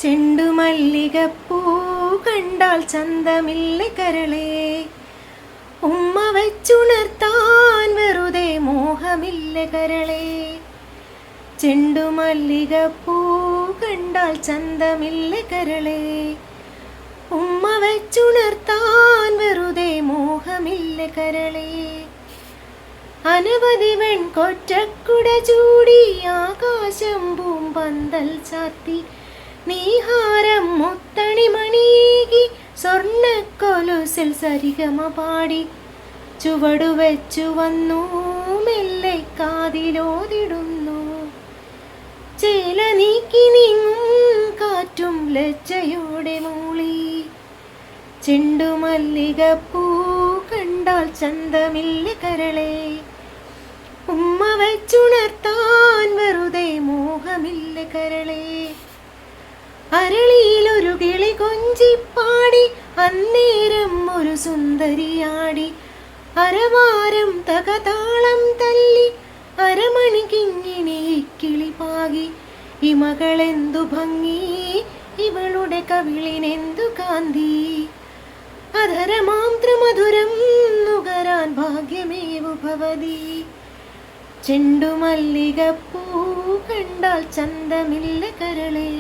ചെണ്ടുമല്ലികപ്പൂ കണ്ടാൽ ചന്തമില്ല കരളേ, ഉമ്മ വച്ചുണർത്താൻ വെറുതെ മോഹമില്ല കരളേ. ചെണ്ടുമല്ലികപ്പൂ കണ്ടാൽ ചന്തമില്ല കരളേ, ഉമ്മ വച്ചുണർത്താൻ വെറുതെ മോഹമില്ല കരളേ. അനവധി വെൺകൊറ്റക്കുട ചൂടി ആകാശം പൂമ്പന്തൽ ചാത്തി, നീഹാരം മുത്തണിമണിയേകി സ്വർണ്ണക്കൊലുസിൽ സരിഗമ പാടി, ചുവടുവെച്ചു വന്നു മെല്ലെ കാതിലോതിടുന്നു. ചേല നീക്കി നീങ്ങും കാറ്റും ലജ്ജയോടെ മൂളി. ചെണ്ടുമല്ലികപ്പൂ കണ്ടാൽ ചന്തമില്ല കരളേ, ഉമ്മ വച്ചുണർത്താൻ വെറുതെ മോഹമില്ല കരളേ. അരളിയിലൊരു കിളി കൊഞ്ചിപ്പാടി, അന്നേരം ഒരു സുന്ദരിയാടി. അരവാരം തകതാളം തല്ലി, അരമണി കിങ്ങിണി കിളി പാകി. ഇമകളെന്തു ഭംഗി, ഇവളുടെ കവിളിനെന്തു കാന്തി. അധരമാന്ത്രമധുരം നുകരാൻ ഭാഗ്യമേവു ഭവതി. ചെണ്ടുമല്ലികപ്പൂ കണ്ടാൽ ചന്തമില്ല കരളേ,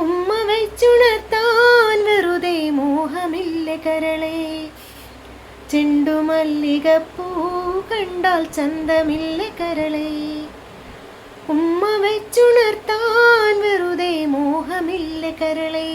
ഉമ്മ വച്ചുണർത്താൻ വെറുതെ മോഹമില്ല കരളേ. ചെണ്ടുമല്ലികപ്പൂ കണ്ടാൽ ചന്തമില്ല കരളേ, ഉമ്മ വച്ചുണർത്താൻ വെറുതെ മോഹമില്ല കരളേ.